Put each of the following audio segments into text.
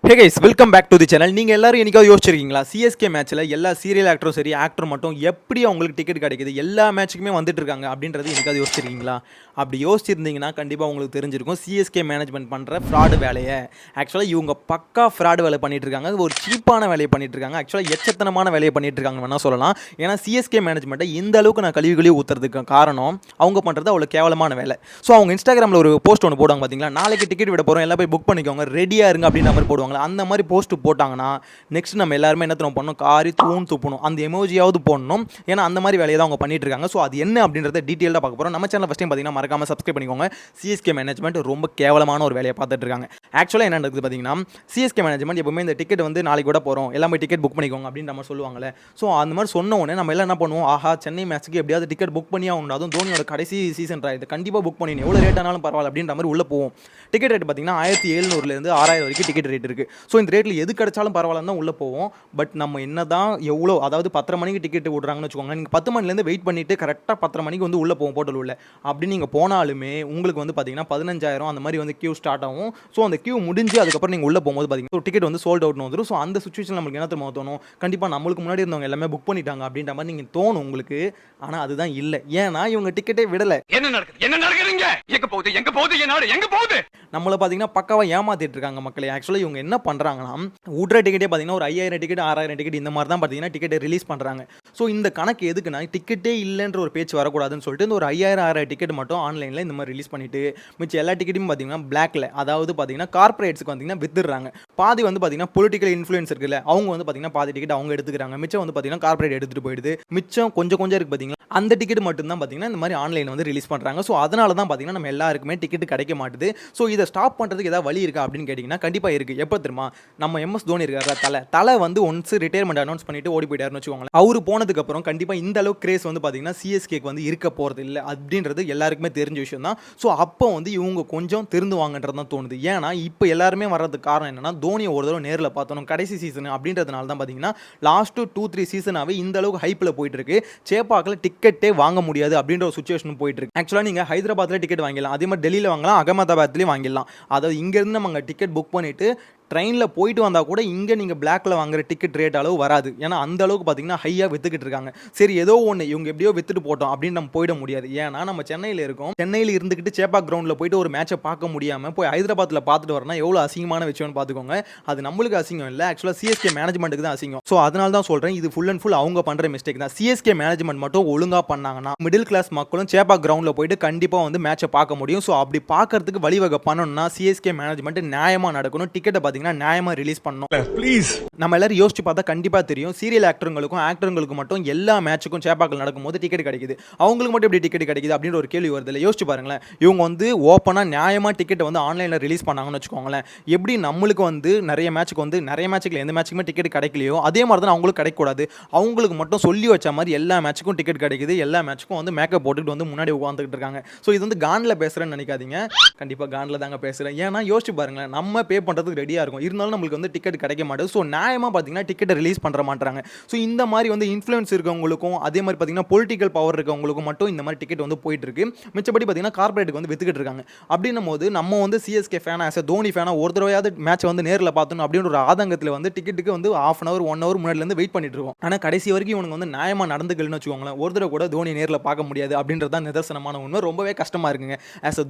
Hey guys, welcome back to the channel. நீங்கள் எல்லாரும் என்னைக்காவது யோசிச்சிருக்கீங்களா சிஎஸ்கே மேட்ச்சில் எல்லா சீரியல் ஆக்டரும் சரி ஆக்டர் மட்டும் எப்படி அவங்களுக்கு டிக்கெட் கிடைக்குது எல்லா மேட்ச்சுக்குமே வந்துட்டு இருக்காங்க அப்படின்றது என்னைக்காவது யோசிச்சிருக்கீங்களா? அப்படி யோசிச்சிருந்தீங்கன்னா கண்டிப்பாக உங்களுக்கு தெரிஞ்சிருக்கும் சிஎஸ்கே மேனேஜ்மெண்ட் பண்ணுற ஃப்ராடு வேலையை. ஆக்சுவலாக இவங்க பக்கா ஃப்ராடு வேலை பண்ணிட்டு இருக்காங்க, ஒரு சீப்பான வேலையை பண்ணிட்டு இருக்காங்க, ஆக்சுவலாக எச்சத்தனமான வேலையை பண்ணிட்டு இருக்காங்கன்னு வேணால் சொல்லலாம். ஏன்னா சிஎஸ்கே மேனேஜ்மெண்ட்டை இந்த அளவுக்கு நான் கழுவி ஊற்றுறதுக்கு காரணம் அவங்க பண்ணுறது அவ்வளோ கேவலமான வேலை. ஸோ அவங்க இன்ஸ்டாகிராமில் ஒரு போஸ்ட் ஒன்று போடுவாங்க பார்த்தீங்களா, நாளைக்கு டிக்கெட் விட போகிறோம் எல்லாம் போய் புக் பண்ணிக்கோங்க ரெடியாக இருங்க அப்படின்ற மாதிரி போடுவாங்க. அந்த மாதிரி போஸ்ட் போட்டாங்கன்னா நெக்ஸ்ட் நம்ம எல்லாருமே என்ன பண்ணணும், காரி துப்பணும், அந்த எமோஜியாவது போடணும். ஏன்னா அந்த மாதிரி வேலையை தான் அவங்க பண்ணிட்டு இருக்காங்க. ஸோ அது என்ன அப்படின்றத டீட்டெயிலாக பார்க்க போகிறோம். நம்ம சேனல் ஃபஸ்ட் டைம் பார்த்தீங்கன்னா மறக்காம சப்ஸ்கிரைப் பண்ணிக்கோங்க. சிஎஸ்கே மேனேஜ்மெண்ட் ரொம்ப கேவலமான ஒரு வேலையை பார்த்துட்டு இருக்காங்க. ஆக்சுவலாக என்ன நடக்குது பார்த்தீங்கன்னா, சிஎஸ்கே மேனேஜ்மெண்ட் எப்பவுமே இந்த டிக்கெட் வந்து நாளைக்கு கூட போகிறோம் எல்லாமே டிக்கெட் புக் பண்ணிக்கோங்க அப்படின்னு நம்ம சொல்லுவாங்கல்ல. ஸோ அந்த மாதிரி சொன்ன உடனே நம்ம எல்லாம் என்ன பண்ணுவோம், ஆஹா சென்னை மேட்ச்சுக்கு எப்படியாவது டிக்கெட் புக் பண்ணி ஆகணும், அதுவும் தோனியோட கடைசி சீசன் இது கண்டிப்பாக புக் பண்ணி எவ்வளோ ரேட் ஆனாலும் பரவாயில்ல அப்படின்ற மாதிரி உள்ளே போவோம். டிக்கெட் ரேட் பார்த்தீங்கன்னா 1700 6000 வரைக்கும் டிக்கெட் ரேட் இருக்குது. ஸோ இந்த ரேட்டில் எது கிடைச்சாலும் பரவாயில்ல தான் உள்ளே போவோம். பட் நம்ம என்ன தான் எவ்வளோ, அதாவது 10:30 மணிக்கு டிக்கெட் விட்றாங்கன்னு வச்சுக்கோங்க, நீங்கள் 10 மணிலேருந்து வெயிட் பண்ணிவிட்டு கரெக்டாக 10:30 மணிக்கு வந்து உள்ளே போவோம் போர்ட்டல் உள்ள. அப்படி நீங்கள் போனாலுமே உங்களுக்கு வந்து பார்த்தீங்கன்னா 15,000 அந்த மாதிரி வந்து கியூ ஸ்டார்ட் ஆகும். ஸோ அந்த கியூ முடிஞ்சு அதுக்கப்புறம் நீங்கள் உள்ளே போகும்போது பார்த்தீங்கன்னா டிக்கெட் வந்து சோல்ட் அவுட்னு வந்துடும். ஸோ அந்த சுச்சுவேஷன் நம்மளுக்கு என்ன தெரியுமா தோணும், கண்டிப்பாக நம்மளுக்கு முன்னாடி இருந்தவங்க எல்லாமே புக் பண்ணிட்டாங்க அப்படின்ற மாதிரி நீங்கள் தோணும் உங்களுக்கு. ஆனால் அதுதான் இல்லை, ஏன்னா இவங்க டிக்கெட்டே விடலை. என்ன நடக்குதுங்க, எங்க போகுது என் நாடு, எங்க போகுது? நம்மளை பார்த்தீங்கன்னா பக்காவாக ஏமாத்திட்டு இருக்காங்க மக்களை. ஆக்சுவலாக இவங்க என்ன பண்ணுறாங்கன்னா, விட்ற டிக்கெட்டே பார்த்தீங்கன்னா ஒரு 5000 டிக்கெட் 6000 டிக்கெட் இந்த மாதிரி தான் பார்த்தீங்கன்னா டிக்கெட்டை ரிலீஸ் பண்ணுறாங்க. ஸோ இந்த கணக்கு எதுக்குன்னா, டிக்கெட்டே இல்லைன்ற ஒரு பேச்சு வரக்கூடாதுன்னு சொல்லிட்டு இந்த ஒரு 5000 6000 டிக்கெட் மட்டும் ஆன்லைனில் இந்த மாதிரி ரிலீஸ் பண்ணிட்டு மிச்சம் எல்லா டிக்கெட்டும் பார்த்தீங்கன்னா பிளாக்ல, அதாவது பார்த்தீங்கன்னா கார்பரேட்ஸுக்கு பார்த்தீங்கன்னா வித்துடுறாங்க. பாதி வந்து பார்த்தீங்கன்னா பொலிட்டிக்கல் இன்ஃப்ளூயன்ஸ் இருக்குல்ல, அவங்க வந்து பார்த்தீங்கன்னா பாதி டிக்கெட் அவங்க எடுத்துக்கிறாங்க, மிச்சம் வந்து பார்த்தீங்கன்னா கார்பரேட் எடுத்துகிட்டு போயிடுது. மிச்சம் கொஞ்சம் இருக்கு பார்த்தீங்கன்னா அந்த டிக்கெட் மட்டும் தான் பார்த்தீங்கன்னா இந்த மாதிரி ஆன்லைன் வந்து ரிலீஸ் பண்ணுறாங்க. ஸோ அதனால தான் பார்த்தீங்கன்னா நம்ம எல்லாருக்குமே டிக்கெட் கிடைக்க மாட்டுது. ஸோ இதை ஸ்டாப் பண்ணுறதுக்கு ஏதாவது வழி இருக்கா அப்படின்னு கேட்டிங்கன்னா கண்டிப்பாக இருக்குது. எப்போ தெரியுமா, நம்ம எம்எஸ் தோனி இருக்காரு தலை வந்து ஒன்ஸ் ரிட்டையர்மெண்ட் அனௌன்ஸ் பண்ணிட்டு ஓடி போயிட்டாருன்னு வச்சுக்கோங்களேன். அவர் போனதுக்கப்புறம் கண்டிப்பாக இந்த அளவுக்கு கிரேஸ் வந்து பார்த்தீங்கன்னா சிஎஸ்கேக்கு வந்து இருக்க போகிறது இல்லை அப்படின்றது எல்லாருக்குமே தெரிஞ்ச விஷயம் தான். ஸோ அப்போ வந்து இவங்க கொஞ்சம் திருந்துவாங்கன்றது தான் தோணுது. ஏன்னா இப்போ எல்லாருமே வர்றதுக்கு காரணம் என்னன்னா, தோனியை ஒரு தடவை நேரில் பார்த்தோம் கடைசி சீசன் அப்படின்றதுனால தான் பார்த்தீங்கன்னா லாஸ்ட் 2-3 சீசனாகவே இந்த அளவுக்கு ஹைப்பில் போயிட்டு இருக்கு. சேப்பாக்கில் டிக்கெட்டே வாங்க முடியாது அப்படின்ற ஒரு சுச்சுவேஷன் போயிட்டு இருக்கு. ஆக்சுவலாக நீங்கள் ஹைதராபாத்தில் டிக்கெட் வாங்கிடலாம், அதே மாதிரி டெல்லியில் வாங்கலாம், அகமதாபாத்லேயும் வாங்கிடலாம். அதாவது இங்கேருந்து நம்ம அங்கே டிக்கெட் புக் பண்ணிவிட்டு ட்ரெயினில் போயிட்டு வந்தால் கூட இங்கே நீங்கள் பிளாக்கில் வாங்குற டிக்கெட் ரேட் அளவு வராது. ஏன்னா அந்த அளவுக்கு பார்த்தீங்கன்னா ஹையாக விற்றுக்கிட்டு இருக்காங்க. சரி ஏதோ ஒன்று இவங்க எப்படியோ விற்றுட்டு போட்டோம் அப்படின்னு நம்ம போயிட முடியாது. ஏன்னா நம்ம சென்னையில் இருக்கோம், சென்னையில் இருந்துக்கிட்டு சேப்பாக் கிரவுண்டில் போயிட்டு ஒரு மேட்சை பார்க்க முடியாமல் போய் ஹைதராபாத்தில் பார்த்துட்டு வரனா எவ்வளோ அசிங்கமான விஷயம்னு பார்த்துக்கோங்க. அது நம்மளுக்கு அசிங்கம் இல்லை, ஆக்சுவலாக சிஎஸ்கே மேனேஜ்மெண்ட்டுக்கு தான் அசிங்கம். ஸோ அதனால தான் சொல்கிறேன், இது ஃபுல் அண்ட் ஃபுல் அவங்க பண்ணுற மிஸ்டேக் தான். சிஎஸ்கே மேனேஜ்மெண்ட் மட்டும் ஒழுங்காக பண்ணாங்கன்னா மிடில் கிளாஸ் மக்களும் சேப்பாக் கிரவுண்டில் போயிட்டு கண்டிப்பாக வந்து மேட்சை பார்க்க முடியும். ஸோ அப்படி பார்க்கறதுக்கு வழிவகை பண்ணணும்னா சிஎஸ்கே மேனேஜ்மெண்ட் நியாயமாக நடக்கணும், டிக்கெட்டை பார்த்தீங்கன்னா நியாயமாக ரிலீஸ் பண்ணணும். ப்ளீஸ் நம்ம எல்லாரும் யோசிச்சு பார்த்தா கண்டிப்பா தெரியும், சீரியல் ஆக்டர்களுக்கும் மட்டும் எல்லா மேட்சுக்கும் சேப்பாக்கள் நடக்கும்போது டிக்கெட் கிடைக்குது, அவங்களுக்கு மட்டும் எப்படி டிக்கெட் கிடைக்குது அப்படின்ற ஒரு கேள்வி வருது இல்லை. யோசிச்சு பாருங்களேன், இவங்க வந்து ஓப்பனா நியாயமா டிக்கெட் வந்து ஆன்லைனில் ரிலீஸ் பண்ணாங்கன்னு வச்சுக்கோங்களேன், எப்படி நம்மளுக்கு வந்து நிறைய மேட்சுக்கு எந்த மேட்சுக்குமே டிக்கெட் கிடைக்கலையோ அதே மாதிரி தான் அவங்களுக்கு கிடைக்கூடாது. அவங்களுக்கு மட்டும் சொல்லி வச்ச மாதிரி எல்லா மேட்சுக்கும் டிக்கெட் கிடைக்குது, எல்லா மேட்சுக்கும் வந்து மேக்கப் போட்டுட்டு வந்து முன்னாடி உட்காந்துக்கிட்டு இருக்காங்க. ஸோ இது வந்து காண்டில் பேசுறேன்னு நினைக்காதீங்க, கண்டிப்பாக காண்டில் தாங்க பேசுகிறேன். ஏன்னா யோசிச்சு பாருங்களேன், நம்ம பே பண்ணுறதுக்கு ரெடியாக இருக்கும், இருந்தாலும் நம்மளுக்கு வந்து டிக்கெட் கிடைக்க மாட்டேது. ஸோ நியாயமாக பார்த்தீங்கன்னா டிக்கெட்டை ரிலீஸ் பண்ணுற மாட்டாங்க. ஸோ இந்த மாதிரி வந்து இன்ஃப்ளூயன்ஸ் இருக்கவங்களுக்கும் அதே மாதிரி பார்த்தீங்கன்னா பொலிட்டிக்கல் பவர் இருக்கவங்களுக்கும் மட்டும் இந்த மாதிரி டிக்கெட் வந்து போயிட்டு இருக்கு. மிச்சப்படி பார்த்தீங்கன்னா கார்பரேட்டுக்கு வந்து வித்துக்கிட்டு இருக்காங்க. அப்படின்னும் போது நம்ம வந்து சிஎஸ்கே ஃபேனா தோனி ஃபேனா ஒரு தடவையாவது மேட்ச் வந்து நேரில் பார்த்தோம் அப்படின்னு ஒரு ஆதங்கத்தில் வந்து டிக்கெட்டுக்கு வந்து ½ hour 1 hour முன்னாடிலேருந்து வெயிட் பண்ணிட்டு இருக்கோம். ஆனால் கடைசி வரைக்கும் இவனுக்கு வந்து நியாயமாக நடந்துக்கலன்னு வச்சுக்கோங்களேன், ஒரு தடவை கூட தோனி நேரில் பார்க்க முடியாது அப்படின்றது தான் நிதர்சனமான உண்மை. ரொம்பவே கஷ்டமாக இருக்குங்க.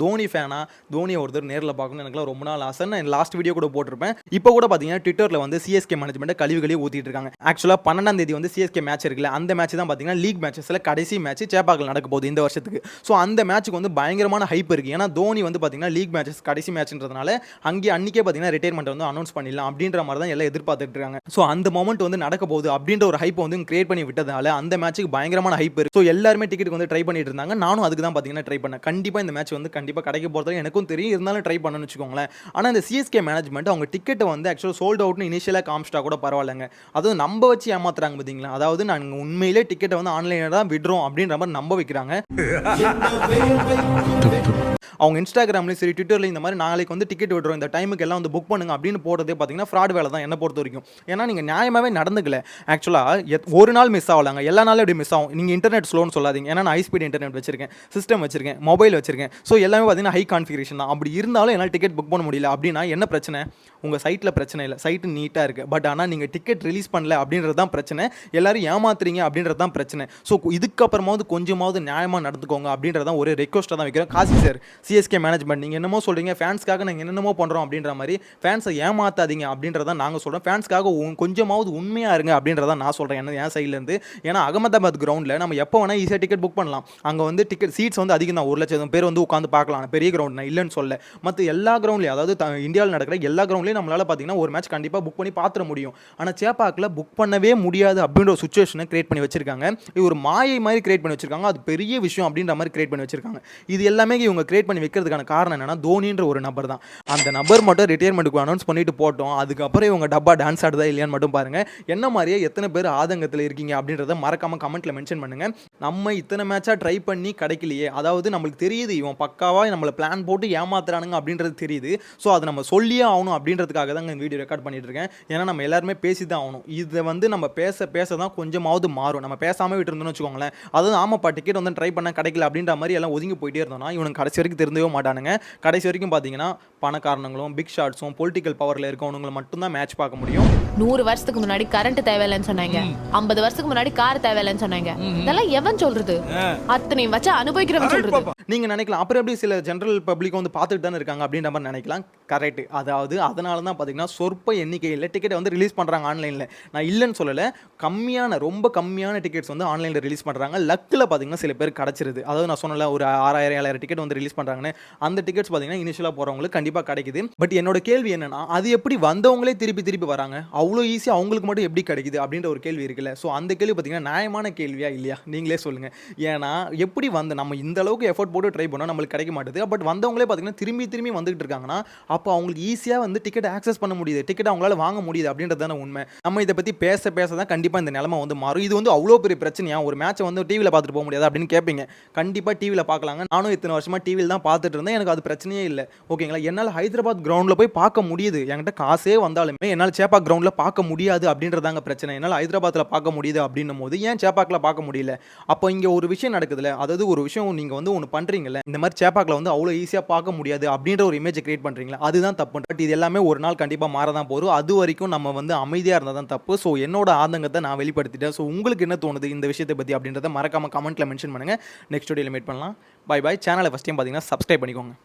தோனி ஃபேனா தோனியை ஒருத்தர் நேரில் பார்க்கணும் எனக்குலாம் ரொம்ப நாள் ஆசை. நான் லாஸ்ட் வீடியோ கூட போட்டிருப்பேன். இப்போ கூட பார்த்தீங்கன்னா ட்விட்டரில் வந்து சிஎஸ்கே மேனேஜ்மெண்ட் கழிவுகளே ஊத்திட்டு இருக்காங்க. ஆக்சுவலாக 12ஆம் தேதி வந்து சிஎஸ்கே மேட்ச் இருக்குல்ல, அந்த மேட்ச் தான் பார்த்தீங்கன்னா லீக் மேட்சஸ்ல கடைசி மேட்ச் சேப்பாக்கில் நடக்க போகுது இந்த வருஷத்துக்கு. ஸோ அந்த மேட்ச்சுக்கு வந்து பயங்கரமான ஹைப் இருக்கு. ஏன்னா தோனி வந்து பார்த்தீங்கன்னா லீக் மேட்சஸ் கடைசி மேட்ச்ன்றதுனால அன்னைக்கே பார்த்தீங்கன்னா ரிட்டையர்மெண்ட் வந்து அனௌன்ஸ் பண்ணிடலாம் அப்படின்ற மாதிரி தான் எல்லாம் எதிர்பார்த்துட்டு இருக்காங்க. ஸோ அந்த மொமெண்ட் வந்து நடக்க போகுது அப்படின்ற ஒரு ஹைப் வந்து கிரியேட் பண்ணி விட்டதால அந்த மேட்ச்சுக்கு பயங்கரமான ஹைப் இருக்கு. ஸோ எல்லாருமே டிக்கெட் வந்து ட்ரை பண்ணிட்டு இருந்தாங்க, நானும் அதுக்கு தான் பார்த்தீங்கன்னா ட்ரை பண்ணேன். கண்டிப்பாக இந்த மேட்ச் வந்து கண்டிப்பாக கிடைக்க போகிறது எனக்கும் தெரியும், இருந்தாலும் ட்ரை பண்ணணும்னு வச்சுக்கோங்களேன். ஆனால் இந்த சிஎஸ்கே மேனேஜ்மெண்ட் அவங்க டிக்கெட்டை வந்து ஆக்சுவலாக சோல்ட் அவுட்னு இனிஷியலாக காமிச்சிட்டா கூட பரவாயில்லைங்க, அதுவும் நம்ப வச்சு ஏமாத்துறாங்க பார்த்தீங்களா. அதாவது நாங்கள் உண்மையிலே டிக்கெட்டை வந்து ஆன்லைனில் தான் விடுறோம் அப்படின்ற மாதிரி நம்ப வைக்கிறாங்க. அவங்க இன்ஸ்டாகிராம்லையும் சரி ட்விட்டர்லையும் இந்த மாதிரி நாளைக்கு வந்து டிக்கெட் விடுறோம் இந்த டைமுக்கு எல்லாம் வந்து புக் பண்ணுங்க அப்படின்னு போடுறதே பார்த்தீங்கன்னா ஃப்ராட் வேலை தான் என்னை பொறுத்த வரைக்கும். ஏன்னா நீங்கள் நியாயமாகவே நடந்துக்கல. ஆக்சுவலாக ஒரு நாள் மிஸ் ஆகலாங்க, எல்லா நாளும் எப்படி மிஸ் ஆகும். நீங்கள் இன்டர்நெட் ஸ்லோன்னு சொல்லாதீங்க, ஏன்னா நான் ஹை ஸ்பீட் இன்டர்நெட் வச்சிருக்கேன், சிஸ்டம் வச்சிருக்கேன், மொபைல் வச்சிருக்கேன். ஸோ எல்லாமே பார்த்தீங்கன்னா ஹை கான்ஃபிகரேஷன் தான். அப்படி இருந்தாலும் என்னால் டிக்கெட் புக் பண்ண முடியல அப்படின்னா என்ன பிரச்சனை? உங்கள் சைட்டில் பிரச்சனை இல்லை, சைட்டு நீட்டாக இருக்குது. பட் ஆனால் நீங்கள் டிக்கெட் ரிலீஸ் பண்ணல அப்படின்றது தான் பிரச்சனை. எல்லாரும் ஏமாத்துறீங்க அப்படின்றது தான் பிரச்சனை. ஸோ இதுக்கப்புறமாவது கொஞ்சமாவது நியாயமாக நடந்துக்கோங்க அப்படின்றது தான் ஒரு ரெக்வஸ்ட்டாக தான் வைக்கிறோம். காசி சார், சிஎஸ்கே மேனேஜ்மெண்ட், நீங்கள் என்னமோ சொல்கிறீங்க ஃபேன்ஸ்க்காக நாங்கள் என்னென்னமோ பண்ணுறோம் அப்படின்ற மாதிரி ஃபேன்ஸை ஏமாத்தாதீங்க அப்படின்றத நாங்கள் சொல்கிறோம். ஃபேன்ஸ்க்காக கொஞ்சமாவது உண்மையாக இருங்க அப்படின்றத நான் சொல்கிறேன் என் சைட்லேருந்து. ஏன்னா அகமதாபாத் கிரவுண்டில் நம்ம எப்போ வேணால் ஈஸியாக டிக்கெட் புக் பண்ணலாம். அங்கே வந்து டிக்கெட் சீட்ஸ் வந்து அதிகம் தான், 1,00,000 பேர் வந்து உட்காந்து பார்க்கலாம். பெரிய கிரவுண்ட் நான் இல்லைன்னு சொல்ல. மற்ற எல்லா கிரவுண்ட்லையும், அதாவது இந்தியாவில் நடக்கிற எல்லா கிரவுண்ட்லையும் நம்மளால் பார்த்தீங்கன்னா ஒரு மேட்ச் கண்டிப்பாக புக் பண்ணி பார்த்துட முடியும். ஆனால் சேப்பாக்கில் புக் பண்ணவே முடியாது அப்படின்ற ஒரு சுச்சுவேஷனை கிரியேட் பண்ணி வச்சிருக்காங்க. இது ஒரு மாயை மாதிரி கிரியேட் பண்ணி வச்சிருக்காங்க. அது பெரிய விஷயம் அப்படின்ற மாதிரி கிரியேட் பண்ணி வச்சிருக்காங்க. இது எல்லாமே இவங்க கிரியேட் பண்ணி வைக்கிறதுக்கான காரணம் என்னன்னா, தோனின்ற ஒரு நபர் தான். அந்த நபர் மட்டும் ரிட்டையர்மெண்ட்டுக்கு அனௌன்ஸ் பண்ணிட்டு போட்டோம், அதுக்கப்புறம் இவங்க டப்பா டான்ஸ் ஆடுதா இல்லையான்னு மட்டும் பாருங்க. என்ன மாதிரியே எத்தனை பேர் ஆதங்கத்தில் இருக்கீங்க அப்படின்றத மறக்காம கமெண்ட்ல மென்ஷன் பண்ணுங்க. நம்ம இத்தனை மேட்சா ட்ரை பண்ணி கிடைக்கலையே, அதாவது நம்மளுக்கு தெரியுது இவன் பக்காவா நம்மள பிளான் போட்டு ஏமாத்துறானுங்க அப்படின்றது தெரியுது. ஸோ அதை நம்ம சொல்லியே ஆகணும் அப்படின்றதுக்காக தான் இந்த வீடியோ ரெக்கார்ட் பண்ணிட்டு இருக்கேன். ஏன்னா நம்ம எல்லாருமே பேசி தான் ஆகணும். இதை வந்து நம்ம பேச பேச தான் கொஞ்சமாவது மாறும். நம்ம பேசாமல் விட்டுருந்தோம்னு வச்சுக்கோங்களேன், அதாவது ஆமாப்பா டிக்கெட் வந்து ட்ரை பண்ண கிடைக்கல அப்படின்ற மாதிரி எல்லாம் ஒதுங்கி போயிட்டே இருந்தோம்னா இவனுக்கு கடைசி வரைக்கும் திருந்தவே மாட்டானுங்க. கடைசி வரைக்கும் பார்த்தீங்கன்னா பணக்காரங்களும் பிக் ஷாட்ஸும் பொலிட்டிக்கல் பவரில் இருக்கவனுங்களை மட்டும்தான் மேட்ச் பார்க்க முடியும். 100 வருஷத்துக்கு முன்னாடி கரண்ட் தேவையில்லைன்னு சொன்னாங்க, 50 வருஷத்துக்கு முன்னாடி கார் தேவையில்லைன்னு சொன்னாங்க. இதெல்லாம் எவன் சொல்றது? அத்தனை வச்சு அனுபவிக்கிறவன் சொல்றது. நீங்க நினைக்கலாம் அப்புறம் எப்படி சில ஜெனரல் பப்ளிக் வந்து பார்த்துட்டு தானே இருக்காங்க அப்படின்ற மாதிரி நினைக்கலாம். கரெக்ட். அதாவது அதனால தான் பார்த்தீங்கன்னா சொற்ப எண்ணிக்கையில் டிக்கெட் வந்து ரிலீஸ் பண்ணுறாங்க ஆன்லைனில். நான் இல்லைன்னு சொல்லலை, ரொம்ப கம்மியான டிக்கெட்ஸ் வந்து ஆன்லைனில் ரிலீஸ் பண்ணுறாங்க. லக்கில் பார்த்தீங்கன்னா சில பேர் கிடச்சிருது. அதாவது நான் சொன்னல ஒரு 6,000 7,000 டிக்கெட் வந்து ரிலீஸ் பண்ணுறாங்கன்னு. அந்த டிக்கெட்ஸ் பார்த்தீங்கன்னா இனிஷியலாக போகிறவங்களுக்கு கண்டிப்பாக கிடைக்குது. பட் என்னோட கேள்வி என்னன்னா, அது எப்படி வந்தவங்களே திருப்பி வராங்க, அவ்வளோ ஈஸியாக அவங்களுக்கு மட்டும் எப்படி கிடைக்குது அப்படின்ற ஒரு கேள்வி இருக்குல்ல. ஸோ அந்த கேள்வி பார்த்தீங்கன்னா நியாயமான கேள்வியா இல்லையா நீங்களே சொல்லுங்கள். ஏன்னா எப்படி வந்து நம்ம இந்த அளவுக்கு எஃபோர்ட் போட்டு ட்ரை பண்ணோம், நம்மளுக்கு கிடைக்க மாட்டேது. பட் வந்தவங்களே பார்த்தீங்கன்னா திரும்பி வந்துகிட்டு இருக்காங்கன்னா அப்போ அவங்களுக்கு ஈஸியாக வந்து டிக்கெட் ஆக்சஸ் பண்ண முடியுது, டிக்கெட் அவங்களால வாங்க முடியுது அப்படின்றது தானே உண்மை. நம்ம இதை பற்றி பேச தான் கண்டிப்பாக இந்த நிலைமை வந்து மாறும். இது வந்து அவ்வளோ பெரிய பிரச்சனையா, ஒரு மேட்சை வந்து டிவியில் பார்த்துட்டு போக முடியாது அப்படின்னு கேட்பீங்க. கண்டிப்பாக டிவியில் பார்க்கலாங்க. நானும் இத்தனை வருஷமாக டிவியில் தான் பார்த்துட்டு இருந்தேன், எனக்கு அது பிரச்சனையே இல்லை. ஓகேங்களா, என்னால் ஹைதராபாத் கிரவுண்டில் போய் பார்க்க முடியுது. என்கிட்ட காசே வந்தாலுமே என்னால் சேப்பாக் கிரவுண்டில் பார்க்க முடியாது அப்படின்றதாங்க பிரச்சனை. என்னால் ஹைதராபாத்தில் பார்க்க முடியுது அப்படின்னும் போது ஏன் சேப்பாக்கில் பார்க்க முடியல? அப்போ இங்கே ஒரு விஷயம் நடக்குதுல்ல, அதாவது ஒரு விஷயம் நீங்கள் வந்து ஒன்று பண்ணுறீங்கல்ல, இந்த மாதிரி சேப்பாக்கில் வந்து அவ்வளோ ஈஸியாக பார்க்க முடியாது அப்படின்ற ஒரு இமேஜை கிரியேட் பண்ணுறீங்களா, அதுதான் தப்பு. பட் இது எல்லாமே ஒரு நாள் கண்டிப்பாக மாறதான் போகிறோம். அது வரைக்கும் நம்ம வந்து அமைதியாக இருந்தால் தான் தப்பு. ஸோ என்னோட ஆதங்கத்தை நான் வெளிப்படுத்திட்டேன். ஸோ உங்களுக்கு என்ன தோணுது இந்த விஷயத்தை பற்றி அப்படின்றத மறக்காமல் கமெண்ட்டில் மென்ஷன் பண்ணுங்கள். நெக்ஸ்ட் வீடியோவில் மீட் பண்ணலாம். Bye bye. சேனலை ஃபஸ்ட் டைம் பார்த்தீங்கன்னா சப்ஸ்கிரைப் பண்ணிக்கோங்க.